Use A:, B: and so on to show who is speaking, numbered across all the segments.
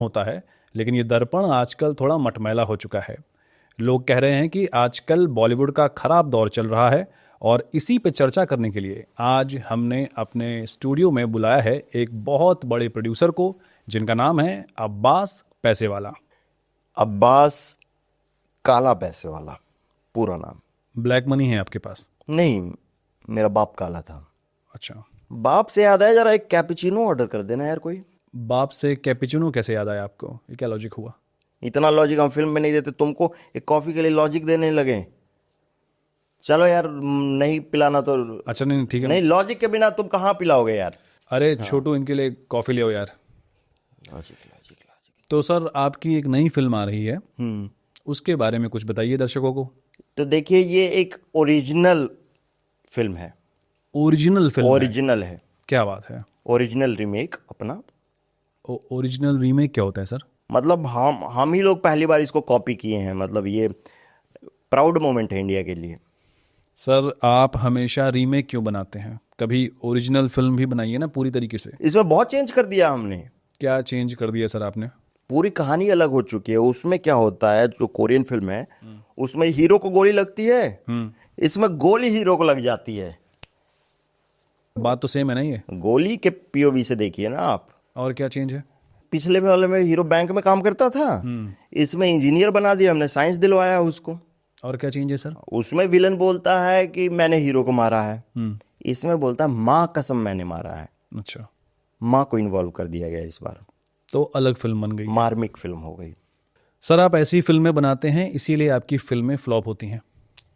A: होता है, लेकिन ये दर्पण आजकल थोड़ा मटमैला हो चुका है। लोग कह रहे हैं कि आजकल बॉलीवुड का खराब दौर चल रहा है, और इसी पे चर्चा करने के लिए आज हमने अपने स्टूडियो में बुलाया है एक बहुत बड़े प्रोड्यूसर को, जिनका नाम है अब्बास पैसेवाला।
B: अब्बास काला पैसे वाला पूरा नाम।
A: ब्लैक मनी है आपके पास?
B: नहीं, मेरा बाप काला था।
A: अच्छा।
B: बाप से याद है, जरा एक कैपुचिनो ऑर्डर कर देना यार कोई।
A: बाप से कैपेचिनो कैसे याद आया आपको? ये क्या लॉजिक हुआ?
B: इतना लॉजिक हम फिल्म में नहीं देते, तुमको एक कॉफी के लिए लॉजिक देने लगे। चलो यार, नहीं पिलाना तो
A: अच्छा, नहीं ठीक है।
B: नहीं, लॉजिक के बिना तुम कहाँ पिलाओगे यार।
A: अरे छोटू, इनके लिए कॉफ़ी ले आओ यार।
B: Logic logic logic.
A: तो सर, आपकी एक नई फिल्म आ रही है, उसके बारे में कुछ बताइए दर्शकों को।
B: तो देखिए, ये एक ओरिजिनल फिल्म है।
A: ओरिजिनल फिल्म है?
B: ओरिजिनल है।
A: क्या बात है।
B: ओरिजिनल रीमेक अपना।
A: ओरिजिनल रीमेक क्या होता है सर?
B: मतलब हम ही लोग पहली बार इसको कॉपी किए हैं। मतलब ये प्राउड मोमेंट है इंडिया के लिए।
A: सर, आप हमेशा रीमेक क्यों बनाते हैं? कभी ओरिजिनल फिल्म भी बनाइए ना पूरी तरीके से।
B: इसमें बहुत चेंज कर दिया हमने।
A: क्या चेंज कर दिया सर आपने?
B: पूरी कहानी अलग हो चुकी है। उसमें क्या होता है, जो कोरियन फिल्म है उसमें हीरो को गोली लगती है, इसमें गोली हीरो को लग जाती है।
A: बात तो सेम है ना ये?
B: गोली के पीओवी से देखिए ना आप।
A: और क्या चेंज है?
B: पिछले वाले में हीरो बैंक में काम करता था, इसमें इंजीनियर बना दिया हमने, साइंस दिलवाया उसको।
A: और क्या चेंज है सर?
B: उसमें विलन बोलता है कि मैंने हीरो को मारा है, इसमें बोलता है माँ कसम मैंने मारा है।
A: अच्छा।
B: माँ को इन्वॉल्व कर दिया गया इस बार।
A: तो अलग फिल्म बन गई।
B: मार्मिक फिल्म हो गई।
A: सर, आप ऐसी फिल्में बनाते हैं, इसीलिए आपकी फिल्में फ्लॉप होती हैं।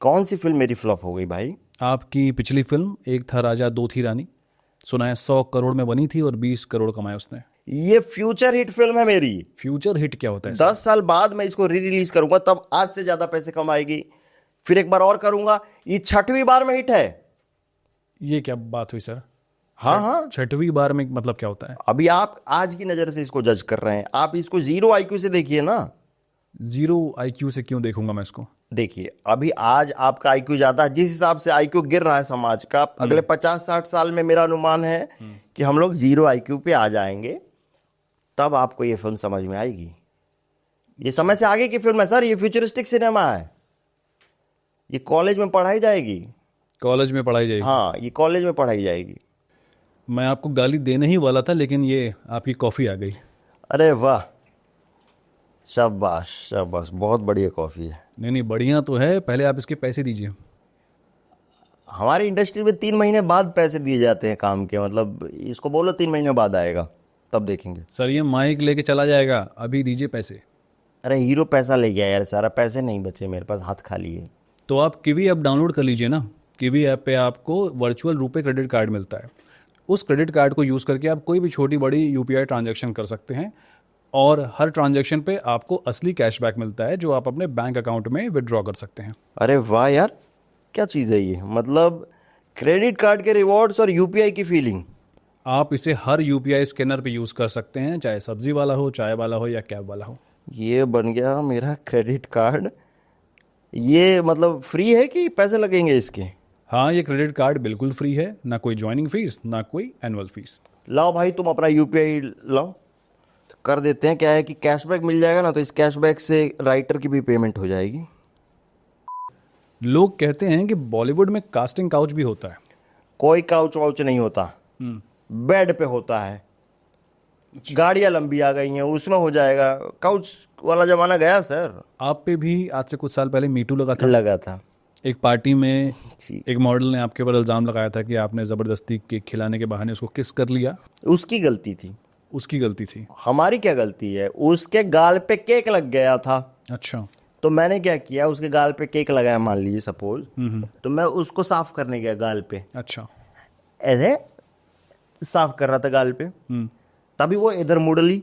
B: कौन सी फिल्म मेरी फ्लॉप हो गई भाई?
A: आपकी पिछली फिल्म एक था राजा दो थी रानी, सुना है 100 करोड़ में बनी थी और 20 करोड़ कमाए उसने।
B: ये फ्यूचर हिट फिल्म है मेरी।
A: फ्यूचर हिट क्या होता है?
B: 10 साल बाद मैं इसको री रिलीज करूंगा, तब आज से ज्यादा पैसे कमाएगी। फिर एक बार और करूंगा, ये 6वीं बार में हिट है।
A: ये क्या बात हुई सर?
B: हाँ हाँ।
A: 6वीं बार में मतलब क्या होता है?
B: अभी आप आज की नजर से इसको जज कर रहे हैं, आप इसको 0 IQ से देखिए ना।
A: 0 IQ से क्यों देखूंगा मैं इसको?
B: देखिए, अभी आज आपका IQ ज्यादा है, जिस हिसाब से IQ गिर रहा है समाज का, अगले 50-60 साल में मेरा अनुमान है कि हम लोग 0 IQ पे आ जाएंगे। तब आपको ये फिल्म समझ में आएगी। ये समय से आगे की फिल्म है सर, ये फ्यूचरिस्टिक सिनेमा है। ये कॉलेज में पढ़ाई जाएगी।
A: कॉलेज में पढ़ाई जाएगी?
B: हाँ, ये कॉलेज में पढ़ाई जाएगी।
A: मैं आपको गाली देने ही वाला था, लेकिन ये आपकी कॉफ़ी आ गई।
B: अरे वाह, शाबाश शाबाश, बहुत बढ़िया कॉफ़ी है।
A: नहीं नहीं, बढ़िया तो है, पहले आप इसके पैसे दीजिए।
B: हमारी इंडस्ट्री में 3 महीने बाद पैसे दिए जाते हैं काम के। मतलब इसको बोलो 3 महीने बाद आएगा, तब देखेंगे।
A: सर, ये माइक लेके चला जाएगा, अभी दीजिए पैसे।
B: अरे हीरो पैसा ले गया यार सारा, पैसे नहीं बचे मेरे पास, हाथ खाली है।
A: तो आप किवी ऐप डाउनलोड कर लीजिए ना। किवी ऐप पे आपको वर्चुअल रुपए क्रेडिट कार्ड मिलता है। उस क्रेडिट कार्ड को यूज़ करके आप कोई भी छोटी बड़ी यूपीआई ट्रांजैक्शन कर सकते हैं, और हर ट्रांजैक्शन पे आपको असली कैशबैक मिलता है, जो आप अपने बैंक अकाउंट में विड्रॉ कर सकते हैं।
B: अरे वाह यार, क्या चीज़ है ये। मतलब क्रेडिट कार्ड के रिवॉर्ड्स और यूपीआई की फीलिंग।
A: आप इसे हर यूपीआई स्कैनर पे यूज़ कर सकते हैं, चाहे सब्जी वाला हो, चाय वाला हो, या कैब वाला हो।
B: ये बन गया मेरा क्रेडिट कार्ड। ये मतलब फ्री है कि पैसे लगेंगे इसके?
A: हाँ, ये क्रेडिट कार्ड बिल्कुल फ्री है, ना कोई ज्वाइनिंग फीस, ना कोई एनुअल फीस।
B: लाओ भाई, तुम अपना यूपीआई लाओ, तो कर देते हैं। क्या है कि कैशबैक मिल जाएगा ना, तो इस कैशबैक से राइटर की भी पेमेंट हो जाएगी।
A: लोग कहते हैं कि बॉलीवुड में कास्टिंग काउच भी होता है।
B: कोई काउच वाउच नहीं होता, बेड पे होता है। गाड़ियां लंबी आ गई हैं, उसमें हो जाएगा। काउच वाला जमाना गया सर।
A: आप पे भी आज से कुछ साल पहले मीटू लगा था।
B: लगा था।
A: एक पार्टी में
B: जी।
A: एक मॉडल ने आपके ऊपर इल्ज़ाम लगाया था कि आपने ज़बरदस्ती केक खिलाने के बहाने उसको किस कर लिया।
B: उसकी गलती थी।
A: उसकी गलती थी?
B: हमारी क्या गलती है? उसके गाल पे केक लग गया था।
A: अच्छा।
B: तो मैंने क्या किया, उसके गाल पे केक लगाया मान लीजिए सपोज, तो मैं उसको साफ करने गया गाल पे।
A: अच्छा।
B: ऐसे साफ कर रहा था गाल पे, तभी वो इधर मुड़ ली।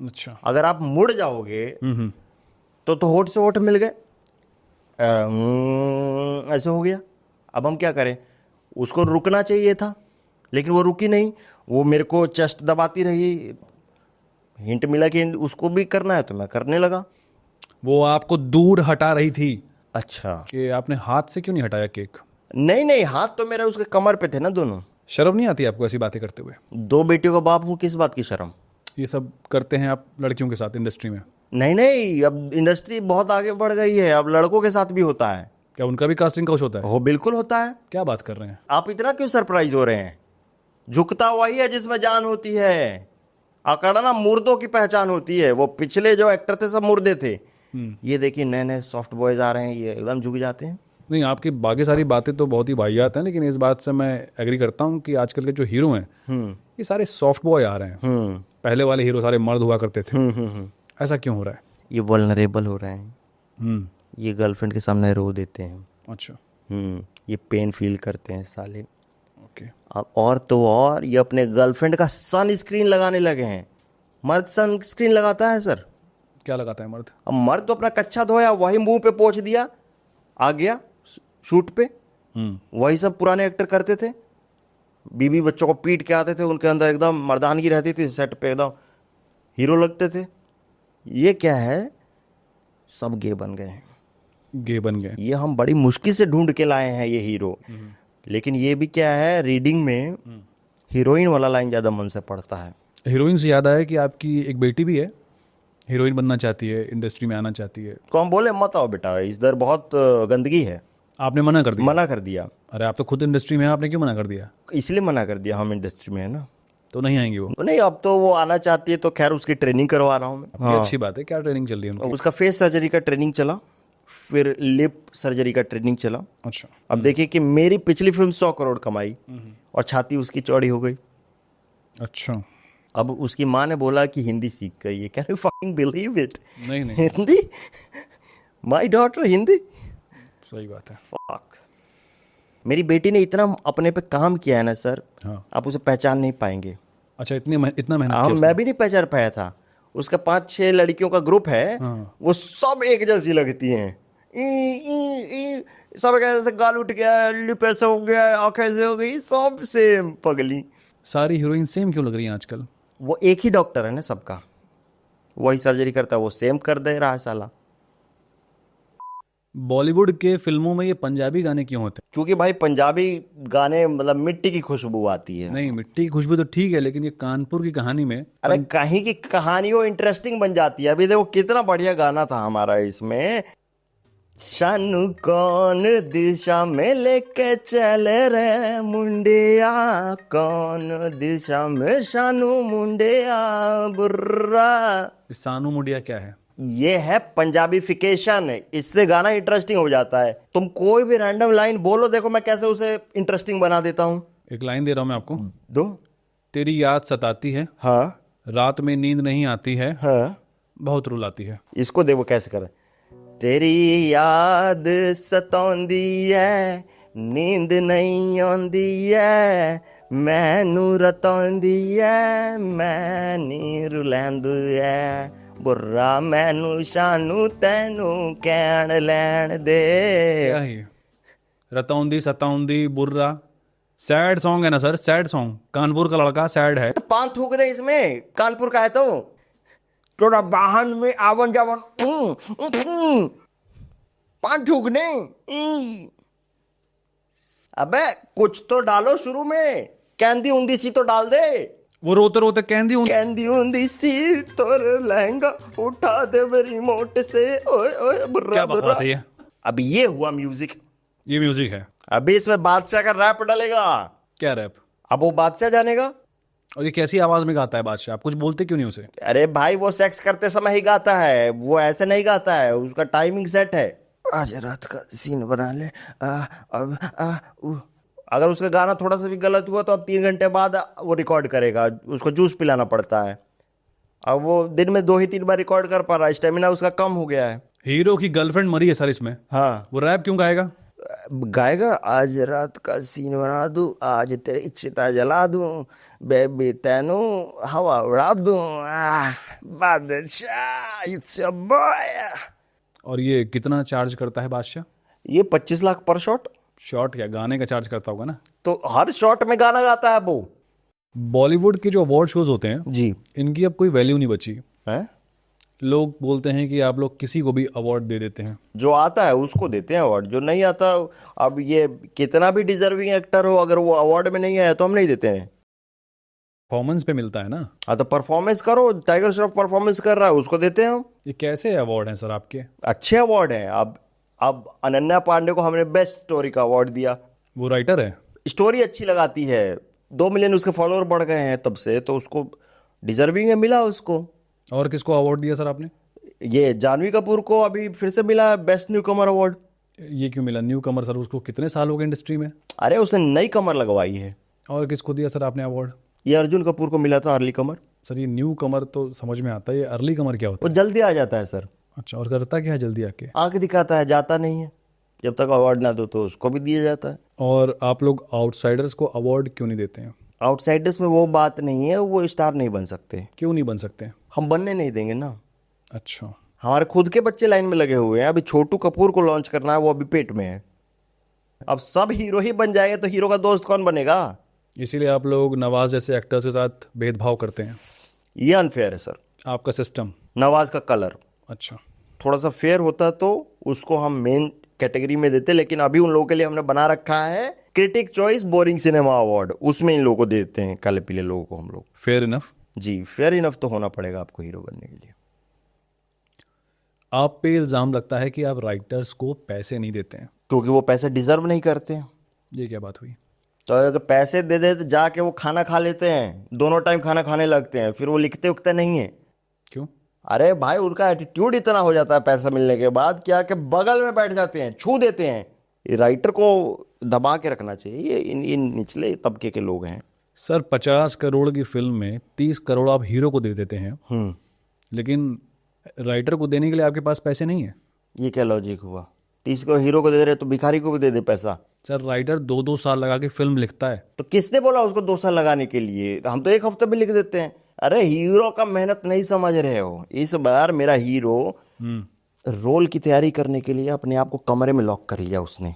A: अच्छा।
B: अगर आप मुड़ जाओगे तो होठ से होठ मिल गए, ऐसे हो गया। अब हम क्या करें? उसको रुकना चाहिए था, लेकिन वो रुकी नहीं। वो मेरे को चेस्ट दबाती रही। हिंट मिला कि उसको भी करना है, तो मैं करने लगा।
A: वो आपको दूर हटा रही थी।
B: अच्छा।
A: कि आपने हाथ से क्यों नहीं हटाया केक?
B: नहीं नहीं, हाथ तो मेरा उसके कमर पे थे ना दोनों।
A: शर्म नहीं आती आपको ऐसी बातें करते हुए?
B: 2 बेटियों का बाप हूँ, किस बात की शर्म?
A: ये सब करते हैं आप लड़कियों के साथ इंडस्ट्री में?
B: नहीं नहीं, अब इंडस्ट्री बहुत आगे बढ़ गई है, अब लड़कों के साथ भी होता है।
A: क्या उनका भी कास्टिंग काउच होता है?
B: वो बिल्कुल होता है।
A: क्या बात कर रहे हैं?
B: आप इतना क्यों सरप्राइज हो रहे हैं? झुकता वही है जिसमें जान होती है। अकड़ा ना मुर्दों की पहचान होती है। वो पिछले जो एक्टर थे सब मुर्दे थे। ये देखिए नए नए सॉफ्ट बॉयज आ रहे हैं, ये एकदम झुक जाते हैं।
A: नहीं, आपकी बाकी सारी बातें तो बहुत ही वाहियात हैं, लेकिन इस बात से मैं एग्री करता हूँ कि आजकल के जो हीरो हैं ये सारे सॉफ्ट बॉय आ रहे हैं। पहले वाले हीरो सारे मर्द हुआ करते थे। ऐसा क्यों हो रहा है?
B: ये वल्नरेबल हो रहे हैं। ये गर्लफ्रेंड के सामने रो देते हैं।
A: अच्छा।
B: ये पेन फील करते हैं साले।
A: ओके।
B: अब और तो और ये अपने गर्लफ्रेंड का सन स्क्रीन लगाने लगे हैं। मर्द सन स्क्रीन लगाता है सर?
A: क्या लगाता है मर्द?
B: अब मर्द तो अपना कच्चा धोया, वही मुंह पे पोंछ दिया, आ गया शूट पे। वही सब पुराने एक्टर करते थे। बीबी बच्चों को पीट के आते थे, उनके अंदर एकदम मर्दानगी रहती थी, सेट पे एकदम हीरो लगते थे। ये क्या है, सब गे बन गए हैं।
A: गे बन गए।
B: ये हम बड़ी मुश्किल से ढूंढ के लाए हैं ये हीरो। लेकिन ये भी क्या है, रीडिंग में हीरोइन वाला लाइन ज़्यादा मन से पड़ता है।
A: हीरोइन से याद आया कि आपकी एक बेटी भी है, हीरोइन बनना चाहती है, इंडस्ट्री में आना चाहती है।
B: तो हम बोले मत आओ बेटा, इधर बहुत गंदगी है।
A: आपने मना कर दिया?
B: मना कर दिया।
A: अरे आप तो खुद इंडस्ट्री में हैं, आपने क्यों मना कर दिया?
B: इसलिए मना कर दिया, हम इंडस्ट्री में है ना।
A: तो नहीं आएंगी वो?
B: नहीं, अब तो वो आना चाहती है, तो खैर उसकी ट्रेनिंग करवा रहा हूँ मैं।
A: ये अच्छी बात है। क्या ट्रेनिंग चल रही है उनकी?
B: उसका फेस सर्जरी का ट्रेनिंग चला, फिर लिप सर्जरी का ट्रेनिंग चला।
A: अच्छा।
B: अब देखिए कि मेरी पिछली फिल्म 100 करोड़ कमाई और छाती उसकी चौड़ी हो गई।
A: अच्छा।
B: अब उसकी माँ ने बोला कि हिंदी सीख गई है। Can you fucking believe it?
A: नहीं नहीं,
B: हिंदी, माय डॉटर हिंदी।
A: सही बात है।
B: फक। मेरी बेटी ने इतना अपने पे काम किया है ना सर,
A: हाँ।
B: आप उसे पहचान नहीं पाएंगे।
A: अच्छा, इतना मेहनत
B: हाँ,
A: किया
B: मैं भी नहीं पहचान पाया था। उसका 5-6 लड़कियों का ग्रुप है।
A: हाँ।
B: वो सब एक जैसी लगती हैं। ई, सब कैसे गाल उठ गया, लिप ऐसे हो गया, आँख ऐसे हो गई, सब सेम पगली।
A: सारी हीरोइन सेम क्यों लग रही हैं आजकल?
B: वो एक ही डॉक्टर है ना सबका, वही सर्जरी करता है, वो सेम कर दे रहा है साला।
A: बॉलीवुड के फिल्मों में ये पंजाबी गाने क्यों होते
B: क्योंकि भाई पंजाबी गाने मतलब मिट्टी की खुशबू आती है।
A: हैं? नहीं, मिट्टी की खुशबू तो ठीक है, लेकिन ये कानपुर की कहानी में
B: अरे कहीं की कहानी वो इंटरेस्टिंग बन जाती है। अभी देखो कितना बढ़िया गाना था हमारा इसमें, शानू कौन दिशा में लेके चले रे मुंडिया, कौन दिशा में शानू मुंडिया बुर्रा।
A: सानू मुंडिया क्या है?
B: ये है पंजाबीफिकेशन। इससे गाना इंटरेस्टिंग हो जाता है। तुम कोई भी रैंडम लाइन बोलो, देखो मैं कैसे उसे इंटरेस्टिंग बना देता हूं।
A: एक लाइन दे रहा हूं मैं आपको।
B: दो।
A: तेरी याद सताती है,
B: हाँ
A: रात में नींद नहीं आती है,
B: हाँ,
A: बहुत रुलाती है।
B: इसको देखो कैसे करें। तेरी याद सताउंदी है, नींद नहीं आंदी है, मैनू रताउंदी है, मैं नी रुलैंदू है, बुर्रा मैनू शानू तैनू कैण लैण दे।
A: क्या है ये? रतौंदी सतौंदी बुर्रा, सैड सॉन्ग है ना सर, सैड सॉन्ग। कानपुर का लड़का सैड है।
B: तो पान थूक दे इसमें, कानपुर का है तो थोड़ा वाहन में आवन जावन पान थूकने। अबे कुछ तो डालो शुरू में, कैंदी उंदी सी तो डाल दे।
A: वो रोते रोते
B: कैंदी उंदी सी तोर लहंगा उठा दे मेरी मोट से, ओए ओए बुर्रा
A: क्या
B: बुर्रा।
A: बकवास है ये?
B: अब ये हुआ म्यूजिक।
A: ये म्यूजिक है?
B: अभी इसमें बादशाह का रैप डालेगा।
A: क्या रैप?
B: अब वो बादशाह जानेगा।
A: और ये कैसी आवाज में गाता है बादशाह? आप कुछ बोलते क्यों नहीं उसे?
B: अरे भाई वो सेक्स करते समय ही गाता है, वो ऐसे नहीं गाता है, उसका टाइमिंग सेट है। आज रात का सीन बना ले। अगर उसका गाना थोड़ा सा भी गलत हुआ तो अब 3 घंटे बाद वो रिकॉर्ड करेगा, उसको जूस पिलाना पड़ता है। अब वो दिन में 2 ही 3 बार रिकॉर्ड कर पा रहा है, स्टेमिना उसका कम हो गया है।
A: हीरो की गर्लफ्रेंड मरी है सर इसमें।
B: हाँ,
A: वो रैप क्यों गाएगा?
B: गाएगा। आज रात का सीन बना दूं, आज तेरी चिता जला दूं, बेबी तेनू हवा उड़ा दूं, बादशाह इट्स अ बॉय।
A: और ये कितना चार्ज करता है बादशाह?
B: ये 25 लाख पर शॉट।
A: शॉट क्या, गाने का चार्ज करता होगा ना?
B: तो हर शॉट में गाना गाता है वो।
A: बॉलीवुड के जो अवार्ड शोज होते हैं
B: जी
A: इनकी अब कोई वैल्यू नहीं बची
B: है।
A: लोग बोलते हैं कि आप लोग किसी को भी अवार्ड दे देते हैं।
B: जो आता है उसको देते हैं अवार्ड, जो नहीं आता, अब ये कितना भी डिजर्विंग एक्टर हो, अगर वो अवार्ड में नहीं आया तो हम नहीं देते हैं।
A: परफॉर्मेंस पे मिलता है ना।
B: हाँ तो परफॉर्मेंस करो, टाइगर श्रॉफ परफॉर्मेंस कर रहा है, उसको देते हैं हम।
A: ये कैसे अवार्ड हैं सर आपके?
B: अच्छे अवार्ड हैं। अब अनन्या पांडे को हमने बेस्ट स्टोरी का अवार्ड दिया।
A: वो राइटर है?
B: स्टोरी अच्छी लगाती है, 2 मिलियन उसके फॉलोअर बढ़ गए हैं तब से, तो उसको डिजर्विंग है, मिला उसको।
A: और किसको अवार्ड दिया सर आपने?
B: ये जानवी कपूर को अभी फिर से मिला बेस्ट न्यू कमर अवार्ड।
A: ये क्यों मिला न्यू कमर सर? उसको कितने साल हो गए इंडस्ट्री में?
B: अरे उसने नई कमर लगवाई है।
A: और किसको दिया सर आपने अवार्ड?
B: ये अर्जुन कपूर को मिला था अर्ली कमर।
A: सर ये न्यू कमर तो समझ में आता है, ये अर्ली कमर क्या होता
B: वो
A: है?
B: जल्दी आ जाता है सर।
A: अच्छा, और करता क्या है जल्दी आके?
B: आंख दिखाता है, जाता नहीं है। जब तक अवार्ड ना दो तो उसको भी दिया जाता है।
A: और आप लोग आउटसाइडर्स को अवार्ड क्यों नहीं देते हैं?
B: आउटसाइडर्स में वो बात नहीं है, वो स्टार नहीं बन सकते।
A: क्यों नहीं बन सकते?
B: हम बनने नहीं देंगे ना।
A: अच्छा।
B: हमारे खुद के बच्चे लाइन में लगे हुए हैं। अभी छोटू कपूर को लॉन्च करना है, वो अभी पेट में है। अब सब हीरो ही बन जाएंगे तो हीरो का दोस्त कौन बनेगा?
A: इसीलिए आप लोग नवाज जैसे एक्टर्स के साथ भेदभाव करते हैं?
B: ये अनफेयर है सर,
A: आपका सिस्टम।
B: नवाज का कलर
A: अच्छा।
B: थोड़ा सा फेयर होता तो उसको हम मेन कैटेगरी में देते, लेकिन अभी उन लोगों के लिए हमने बना रखा है critic choice boring cinema award, उसमें इन लोगों को देते हैं, काले पीले लोगों को हम लोग।
A: Fair enough.
B: जी, फेयर इनफ तो होना पड़ेगा आपको हीरो बनने के लिए।
A: आप पे इल्ज़ाम लगता है कि आप राइटर्स को पैसे नहीं देते हैं।
B: क्योंकि वो पैसे डिजर्व नहीं करते हैं।
A: ये क्या बात हुई?
B: तो अगर पैसे दे दे तो जाके वो खाना खा लेते हैं, दोनों टाइम खाना खाने लगते हैं, फिर वो लिखते उखते नहीं है।
A: क्यों?
B: अरे भाई उनका एटीट्यूड इतना हो जाता है पैसा मिलने के बाद, क्या कि बगल में बैठ जाते हैं, छू देते हैं। ये राइटर को दबा के रखना चाहिए। ये इन निचले तबके के लोग हैं।
A: सर 50 करोड़ की फिल्म में 30 करोड़ आप हीरो को दे देते हैं, लेकिन राइटर को देने के लिए आपके पास पैसे नहीं है।
B: ये क्या लॉजिक हुआ? 30 को हीरो को दे रहे तो भिखारी को भी दे दे पैसा।
A: सर राइटर 2-2 साल लगा के फिल्म लिखता है।
B: तो किसने बोला उसको 2 साल लगाने के लिए? हम तो 1 हफ्ते में लिख देते हैं। अरे हीरो का मेहनत नहीं समझ रहे हो। इस बार मेरा हीरो रोल की तैयारी करने के लिए अपने आप को कमरे में लॉक कर लिया उसने।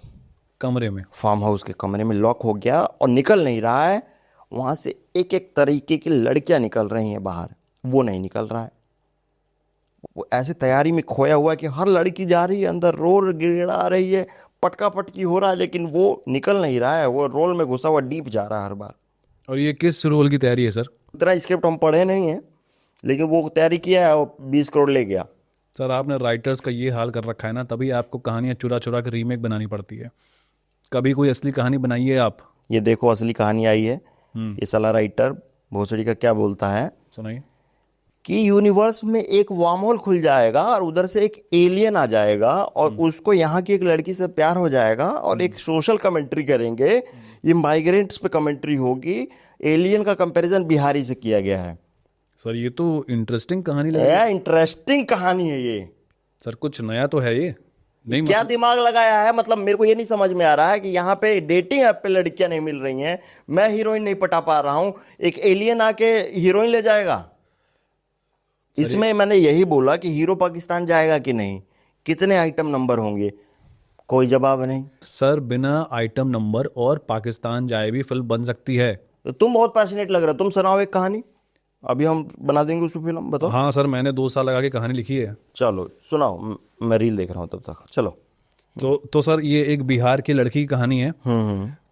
A: कमरे में?
B: फार्म हाउस के कमरे में लॉक हो गया और निकल नहीं रहा है। वहां से एक एक तरीके की लड़कियां निकल रही हैं बाहर, वो नहीं निकल रहा है। वो ऐसे तैयारी में खोया हुआ है कि हर लड़की जा रही है अंदर, रो गिड़ा रही है, पटका पटकी हो रहा है, लेकिन वो निकल नहीं रहा है। वो रोल में घुसा हुआ डीप जा रहा है हर बार।
A: और ये किस रोल की तैयारी है सर?
B: इतना स्क्रिप्ट हम पढ़े नहीं है, लेकिन वो तैयारी किया है और 20 करोड़ ले गया।
A: सर आपने राइटर्स का ये हाल कर रखा है ना, तभी आपको कहानियाँ चुरा चुरा के रीमेक बनानी पड़ती है। कभी कोई असली कहानी बनाइए आप।
B: ये देखो असली कहानी आई है। ये साला राइटर भोसड़ी का क्या बोलता है
A: सुनाइए।
B: कि यूनिवर्स में एक वार्महोल खुल जाएगा और उधर से एक एलियन आ जाएगा और उसको यहाँ की एक लड़की से प्यार हो जाएगा और एक सोशल कमेंट्री करेंगे। ये माइग्रेंट्स पे कमेंट्री होगी। एलियन का कंपैरिजन बिहारी से किया गया है।
A: सर ये तो इंटरेस्टिंग कहानी लग रही है।
B: इंटरेस्टिंग कहानी है ये।
A: सर कुछ नया तो है ये? नहीं
B: क्या दिमाग लगाया है? मतलब मेरे को ये नहीं समझ में आ रहा है कि यहाँ पे डेटिंग ऐप पे लड़कियां नहीं मिल रही हैं, मैं हीरोइन नहीं पटा पा रहा हूँ, एक एलियन आके हीरोइन ले जाएगा। इसमें मैंने यही बोला कि हीरो पाकिस्तान जाएगा कि नहीं, कितने आइटम नंबर होंगे, कोई जवाब नहीं।
A: सर बिना आइटम नंबर और पाकिस्तान जाए भी फिल्म बन सकती है।
B: तो तुम बहुत पैशनेट लग रहा है, तुम सुनाओ एक कहानी, अभी हम बना देंगे उसमें फिल्म। बताओ।
A: हाँ सर मैंने 2 साल लगा के कहानी लिखी है।
B: चलो सुनाओ, मैं रील देख रहा हूँ तब तक। चलो।
A: तो सर ये एक बिहार की लड़की की कहानी है।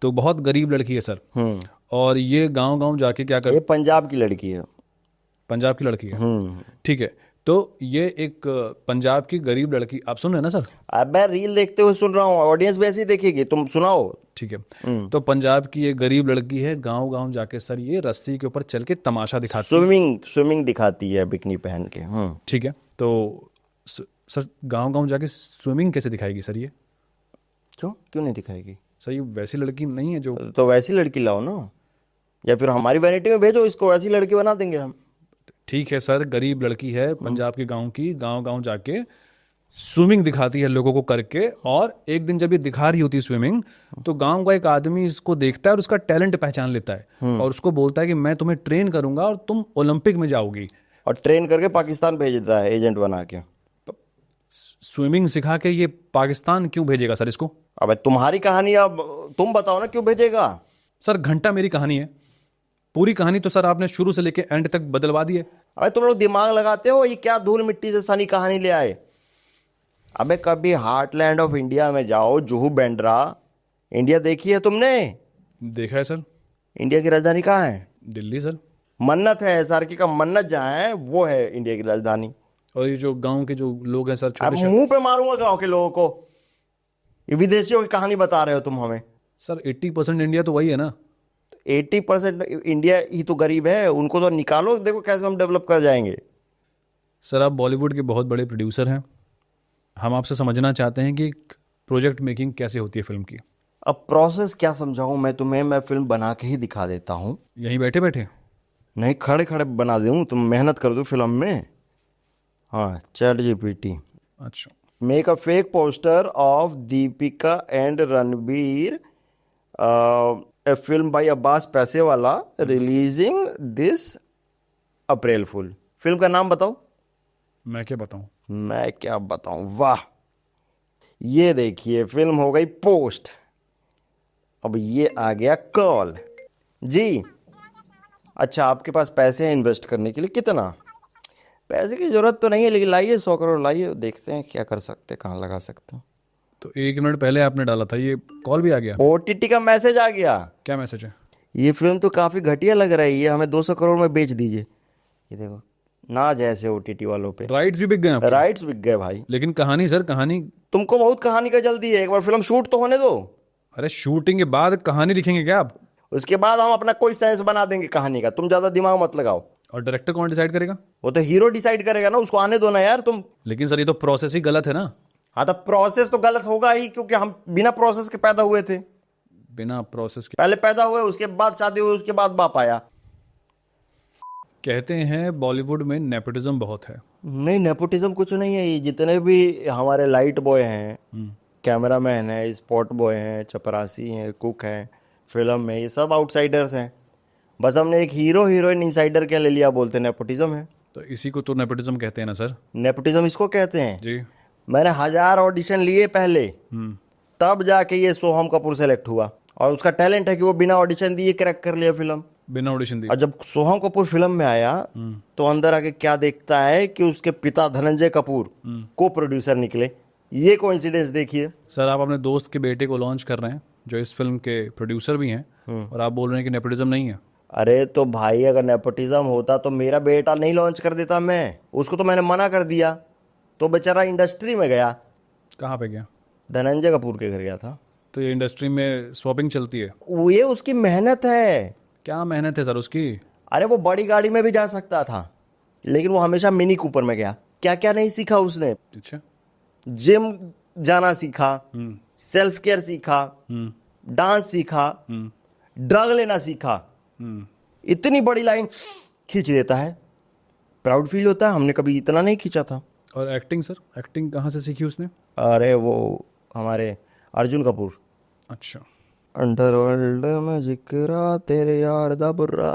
A: तो बहुत गरीब लड़की है सर। और ये गांव गांव जाके क्या कर,
B: ये पंजाब की लड़की है।
A: पंजाब की लड़की है, ठीक है। तो ये एक पंजाब की गरीब लड़की, आप सुन रहे हैं ना सर?
B: अब मैं रील देखते हुए सुन रहा हूँ, ऑडियंस भी ऐसी देखेगी। तुम सुनाओ।
A: ठीक है। तो पंजाब की ये गरीब लड़की है, गांव गांव जाके सर ये रस्सी के ऊपर चल के तमाशा दिखाती है।
B: स्विमिंग दिखाती है बिकनी पहन के।
A: ठीक है। तो सर गांव गांव जाके स्विमिंग कैसे दिखाएगी सर ये?
B: क्यों नहीं दिखाएगी?
A: सर ये वैसी लड़की नहीं है जो।
B: तो वैसी लड़की लाओ ना, या फिर हमारी वैनिटी में भेजो इसको, वैसी लड़की बना देंगे हम।
A: ठीक है सर, गरीब लड़की है पंजाब के गांव की, गांव गांव जाके स्विमिंग दिखाती है लोगों को करके। और एक दिन जब ये दिखा रही होती है स्विमिंग, तो गांव का एक आदमी इसको देखता है और उसका टैलेंट पहचान लेता है और उसको बोलता है कि मैं तुम्हें ट्रेन करूंगा और तुम ओलंपिक में जाओगी।
B: और ट्रेन करके पाकिस्तान भेज देता है एजेंट बना के।
A: स्विमिंग सिखा के ये पाकिस्तान क्यों भेजेगा सर इसको?
B: अबे तुम्हारी कहानी, अब तुम बताओ ना क्यों भेजेगा।
A: सर घंटा मेरी कहानी है, पूरी कहानी तो सर आपने शुरू से लेके एंड तक बदलवा दी है।
B: अबे तुम लोग दिमाग लगाते हो, ये क्या धूल मिट्टी से सनी कहानी ले आए। अबे कभी हार्टलैंड ऑफ इंडिया में जाओ, जुहू बेंड्रा। इंडिया देखी है तुमने?
A: देखा है सर।
B: इंडिया की राजधानी कहाँ है?
A: दिल्ली सर।
B: मन्नत है, एसआरके का मन्नत जहाँ है वो है इंडिया की राजधानी।
A: और ये जो गांव के जो लोग हैं सर,
B: अब
A: छोटे
B: मुंह पे मारूंगा गांव के लोगों को, ये विदेशियों की कहानी बता रहे हो तुम हमें।
A: सर 80% इंडिया तो वही है ना।
B: 80% इंडिया ही तो गरीब है, उनको तो निकालो, देखो कैसे हम डेवलप कर जाएंगे।
A: सर आप बॉलीवुड के बहुत बड़े प्रोड्यूसर हैं, हम आपसे समझना चाहते हैं कि प्रोजेक्ट मेकिंग कैसे होती है फिल्म की।
B: अब प्रोसेस क्या समझाऊं मैं तुम्हें, मैं फिल्म बना के ही दिखा देता हूं।
A: यहीं बैठे बैठे?
B: नहीं, खड़े खड़े बना दूं, तुम मेहनत कर दो फिल्म में। हाँ, चैट जीपीटी।
A: अच्छा।
B: Make a fake poster of Deepika and Ranbir, A film bye Abbas पैसे वाला, releasing this April fool. Film का नाम बताओ।
A: मैं क्या बताऊं?
B: मैं क्या बताऊं, वाह। ये देखिए फिल्म हो गई पोस्ट, अब ये आ गया कॉल जी। अच्छा, आपके पास पैसे हैं इन्वेस्ट करने के लिए? कितना? पैसे की जरूरत तो नहीं है, लेकिन लाइए 100 करोड़ लाइए, देखते हैं क्या कर सकते हैं, कहाँ लगा सकते हैं।
A: तो 1 मिनट पहले आपने डाला था, ये कॉल भी आ गया?
B: ओटीटी का मैसेज आ गया।
A: क्या मैसेज है?
B: ये फिल्म तो काफी घटिया लग रही है, हमें 200 करोड़ में बेच दीजिए। ये देखो, ना जैसे ओटीटी वालों पे
A: राइट्स भी बिक गए आपके?
B: राइट्स बिक गए भाई।
A: लेकिन कहानी सर, कहानी।
B: तुमको बहुत कहानी का जल्दी है, एक बार फिल्म शूट तो होने दो।
A: अरे शूटिंग के बाद कहानी लिखेंगे क्या आप?
B: उसके बाद हम अपना कोई सेंस बना देंगे कहानी का, तुम ज्यादा दिमाग मत लगाओ।
A: और डायरेक्टर कौन डिसाइड करेगा?
B: वो तो हीरो डिसाइड करेगा ना, उसको आने दो ना यार तुम।
A: लेकिन सर ये तो प्रोसेस ही गलत है ना।
B: हाँ, तो प्रोसेस तो गलत होगा ही, क्योंकि हम बिना प्रोसेस के पैदा हुए थे।
A: बिना प्रोसेस के?
B: पहले पैदा हुए, उसके बाद शादी हुई, उसके बाद बाप आया।
A: कहते हैं बॉलीवुड में नेपोटिज्म बहुत है।
B: नहीं, नेपोटिज्म कुछ नहीं है। ये जितने भी हमारे लाइट बॉय हैं, कैमरामैन है, स्पॉट बॉय हैं, चपरासी हैं, कुक हैं फिल्म में, ये सब आउटसाइडर्स हैं। बस हमने एक हीरो हीरोइन इनसाइडर क्या ले लिया, बोलते नेपोटिज्म है।
A: तो इसी को तो नेपोटिज्म कहते हैं ना सर।
B: नेपोटिज्म इसको कहते हैं
A: जी।
B: मैंने 1000 ऑडिशन लिए पहले, तब जाके ये सोहम कपूर सेलेक्ट हुआ, और उसका टैलेंट है कि वो बिना ऑडिशन दिए क्रैक कर लिया फिल्म।
A: बिना ऑडिशन दिए?
B: और जब सोहम कपूर फिल्म में आया तो अंदर आके क्या देखता है कि उसके पिता धनंजय कपूर को प्रोड्यूसर निकले। ये कोइंसिडेंस देखिए।
A: सर आप अपने दोस्त के बेटे को लॉन्च कर रहे हैं जो इस फिल्म के प्रोड्यूसर भी हैं, और आप बोल रहे हैं कि नेपोटिज्म नहीं है।
B: अरे तो भाई, अगर नेपोटिज्म होता तो मेरा बेटा नहीं लॉन्च कर देता मैं, उसको तो मैंने मना कर दिया, तो बेचारा इंडस्ट्री में गया।
A: कहाँ पे गया?
B: धनंजय कपूर के घर गया था।
A: तो ये इंडस्ट्री में स्वैपिंग चलती है?
B: ये उसकी मेहनत है।
A: क्या मेहनत है सर उसकी?
B: अरे वो बड़ी गाड़ी में भी जा सकता था, लेकिन वो हमेशा मिनी कूपर में गया। क्या क्या नहीं सीखा उसने।
A: अच्छा।
B: जिम जाना सीखा, सेल्फ केयर सीखा, डांस सीखा, ड्रग लेना सीखा। इतनी बड़ी लाइन खींच देता है, प्राउड फील होता है, हमने कभी इतना नहीं खींचा था।
A: और एक्टिंग सर, एक्टिंग कहाँ से सीखी उसने?
B: अरे वो हमारे अर्जुन कपूर।
A: अच्छा।
B: अंडरवर्ल्ड में जिक्रा तेरे यार दा बुर्रा।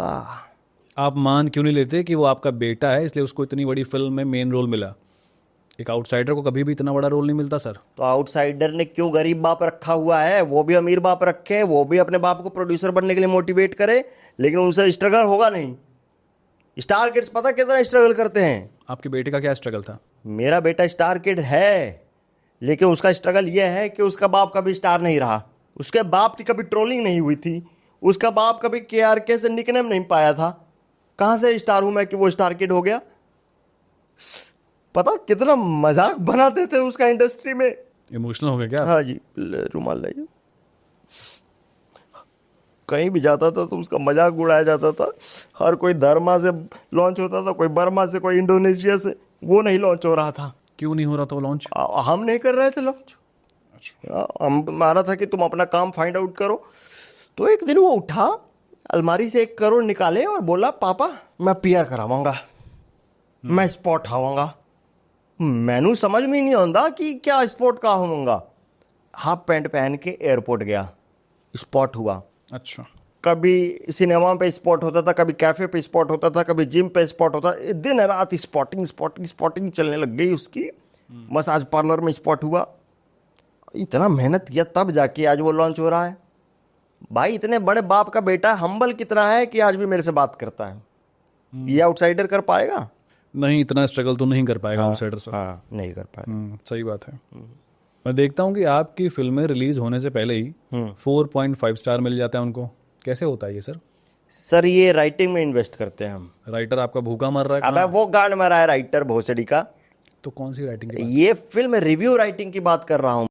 A: आप मान क्यों नहीं लेते कि वो आपका बेटा है इसलिए उसको इतनी बड़ी फिल्म में मेन रोल मिला? एक आउटसाइडर को कभी भी इतना बड़ा रोल नहीं मिलता सर।
B: तो आउटसाइडर ने क्यों गरीब बाप रखा हुआ है? वो भी अमीर बाप रखे, वो भी अपने बाप को प्रोड्यूसर बनने के लिए मोटिवेट करे, लेकिन उनसे स्ट्रगल होगा नहीं। स्टार किड्स पता कितना स्ट्रगल करते हैं?
A: आपके बेटे का क्या स्ट्रगल था?
B: मेरा बेटा स्टार किड है, लेकिन उसका स्ट्रगल यह है कि उसका बाप कभी स्टार नहीं रहा, उसके बाप की कभी ट्रोलिंग नहीं हुई थी, उसका बाप कभी KRK से निकनेम नहीं पाया था। कहाँ से स्टार हूं मैं कि वो स्टार किड हो गया? पता कितना मजाक बनाते थे उसका इंडस्ट्री में।
A: इमोशनल हो गया क्या?
B: हाँ जी, रुमाल लाइए। कहीं भी जाता था तो उसका मजाक उड़ाया जाता था। हर कोई धर्मा से लॉन्च होता था, कोई बर्मा से, कोई इंडोनेशिया से, वो नहीं लॉन्च हो रहा था।
A: क्यों नहीं हो रहा था वो लॉन्च?
B: हम नहीं कर रहे थे लॉन्च। हम माना था कि तुम अपना काम फाइंड आउट करो। तो एक दिन वो उठा, अलमारी से 1 करोड़ निकाले और बोला, पापा मैं PR करावांगा, मैं स्पॉट आवांगा। मैनू समझ में नहीं आता कि क्या स्पॉट का होऊंगा। हाफ पैंट पहन के एयरपोर्ट गया, स्पॉट हुआ।
A: अच्छा।
B: कभी सिनेमा पे स्पॉट होता था, कभी कैफे पे स्पॉट होता था, कभी जिम पे स्पॉट होता। दिन रात स्पॉटिंग स्पॉटिंग स्पॉटिंग चलने लग गई उसकी। मसाज पार्लर में स्पॉट हुआ। इतना मेहनत किया तब जाके आज वो लॉन्च हो रहा है। भाई इतने बड़े बाप का बेटा हम्बल कितना है कि आज भी मेरे से बात करता है। ये आउटसाइडर कर पाएगा?
A: नहीं, इतना स्ट्रगल तो नहीं कर पाएगा आउटसाइडर सर।
B: हाँ, नहीं कर पाएगा।
A: सही बात है। मैं देखता हूँ कि आपकी फिल्में रिलीज होने से पहले ही 4.5 स्टार मिल जाता है उनको। कैसे होता है ये सर?
B: सर ये राइटिंग में इन्वेस्ट करते हैं हम।
A: राइटर आपका भूखा मर रहा है
B: अब वो गांड मरा है राइटर भोसड़ी का।
A: तो कौन सी राइटिंग की
B: ये फिल्म रिव्यू राइटिंग की बात कर रहा हूँ।